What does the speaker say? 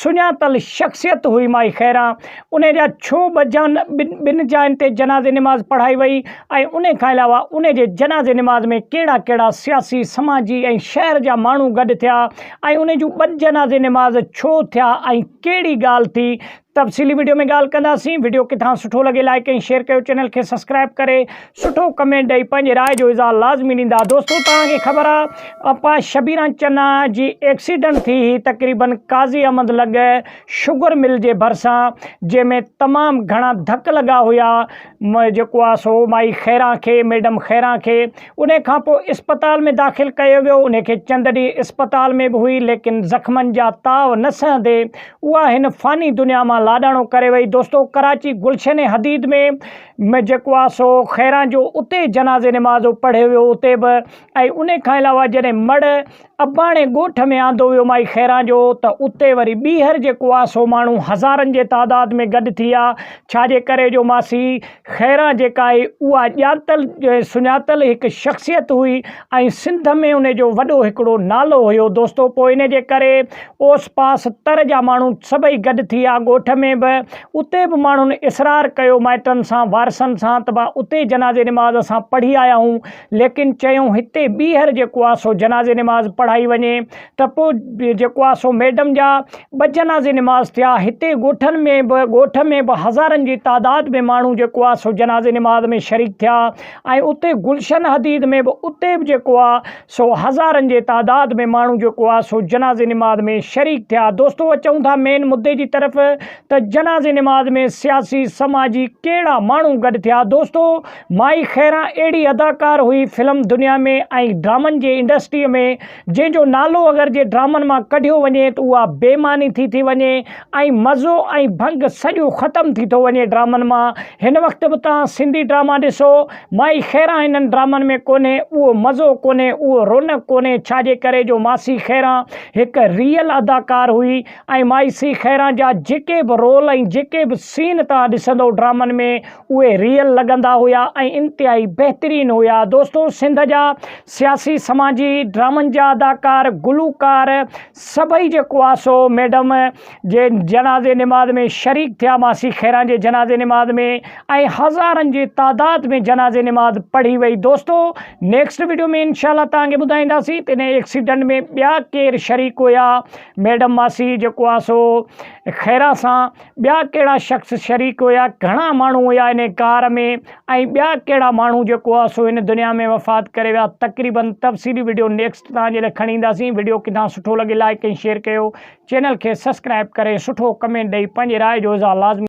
सुञातल शख़्सियत हुई माई खैरा। उन जा छो ॿिनि जायुनि ते जनाज़े निमाज़ पढ़ाई वई ऐं उन खां अलावा उन जे जनाज़े निमाज़ में कहिड़ा कहिड़ा सियासी समाजी ऐं शहर जा माण्हू गॾु थिया ऐं उन जूं 2 जनाज़े निमाज़ छो थिया ऐं कहिड़ी ॻाल्हि थी, तफ़सीली वीडियो में ॻाल्हि कंदासीं। वीडियो किथां सुठो लॻे लाइक ऐं शेयर कयो, चैनल खे सब्सक्राइब करे सुठो कमेंट ॾेई पंहिंजी राय जो इज़हार लाज़मी ॾींदा। दोस्तों, तव्हांखे ख़बर आहे पा शबीरा चन्ना जी एक्सीडेंट थी हुई तक़रीबन काज़ी अहमद लॻ शुगर मिल जे भरिसां, जंहिंमें तमामु घणा धक लॻा हुआ जेको आहे सो माई खैरा खे, मैडम खैरा खे। उन खां पोइ इस्पताल में दाख़िल कयो वियो। उनखे चंद ॾींहं इस्पताल में बि हुई, लेकिन ज़ख़्मनि जा ताव न सहंदे उहा हिन फ़ानी दुनिया मां लाॾाणो करे वई। दोस्तों, कराची गुलशन हदीद में जेको आहे सो खैरा जो उते जनाज़े निमाज़ पढ़ियो वियो उते बि। ऐं उन खां अलावा जॾहिं मड़ अबाणे ॻोठ में आंदो वियो माई खैरा जो, त उते वरी ॿीहर जेको आहे सो माण्हू हज़ारनि जे तादाद में गॾु थी विया। छाजे करे जो मासी खैरा जेका आहे उहा ॼातल सुञातल हिकु शख़्सियत हुई ऐं सिंध में उन जो वॾो हिकिड़ो नालो हुयो। दोस्तों, पोइ इन जे करे ओस पास तर जा माण्हू सभई गॾु थी विया ॻोठ में बि। उते बि माण्हुनि इसरार कयो माइटनि सां, वारसनि सां, त भाउ उते जनाज़े निमाज़ असां पढ़ी आया आहियूं, लेकिन चयूं हिते ॿीहर जेको आहे सो जनाज़े निमाज़ पढ़ाई वञे। त पोइ जेको आहे सो मैडम जा 2 जनाज़े निमाज़ थिया। हिते ॻोठ में बि हज़ारनि जी तादाद में माण्हू जेको आहे सो जनाज़े निमाज़ में शरीक थिया। ऐं उते गुलशन हदीद में बि उते बि जेको आहे सो हज़ारनि जे तादाद में माण्हू जेको आहे सो जनाज़े निमाज़ में शरीक थिया। दोस्तों, अचूं था मेन मुद्दे जी तरफ़, त जनाज़े निमाज़ में सियासी समाजी कहिड़ा माण्हू गॾु थिया। दोस्तों, माई खैरा अहिड़ी अदाकार हुई फिल्म दुनिया में ऐं ड्रामनि जी इंडस्ट्रीअ में, जंहिंजो नालो अगरि जे ड्रामनि मां कढियो वञे त उहा बेमानी थी वञे ऐं मज़ो ऐं भंग सॼो ख़तमु थी थो वञे ड्रामनि मां। हिन वक़्तु बि तव्हां सिंधी ड्रामा ॾिसो, माई खैरा हिननि ड्रामनि में कोन्हे, उहो मज़ो कोन्हे, उहो रौनक कोन्हे। छाजे करे जो मासी खैरा हिकु रियल अदाकार हुई ऐं मासी खैरा जा जेके बि रोल ऐं जेके बि सीन तव्हां ॾिसंदो ड्रामनि में, उहे रियल लॻंदा हुआ ऐं इंतिहाई बहितरीनु हुआ। दोस्तों, सिंध जा सियासी समाजी ड्रामनि जा अदाकार गुलूकार सभई जेको आहे सो मैडम जे जनाज़े निमाज़ में शरीक थिया, मासी खैरा जे जनाज़े निमाज़ में, ऐं हज़ारनि जी तादाद में जनाज़े निमाज़ पढ़ी वई। दोस्तों, नेक्स्ट वीडियो में इंशाल्लाह तव्हांखे ॿुधाईंदासीं त इन एक्सीडेंट में ॿिया केरु शरीक हुया मैडम मासी जेको आहे सो खैरा सां, ॿिया कहिड़ा शख़्स शरीक हुया, घणा माण्हू हुया इन कार में, ऐं ॿिया कहिड़ा माण्हू जेको आहे सो इन दुनिया में वफ़ात करे विया। तक़रीबन तफ़सीली वीडियो नेक्स्ट तव्हांजे लाइ खणी ईंदासीं। वीडियो किथां सुठो लॻे लाइक ऐं शेयर कयो, चैनल खे सब्सक्राइब करे सुठो कमेंट ॾेई पंहिंजी राय जो इज़हार लाज़मी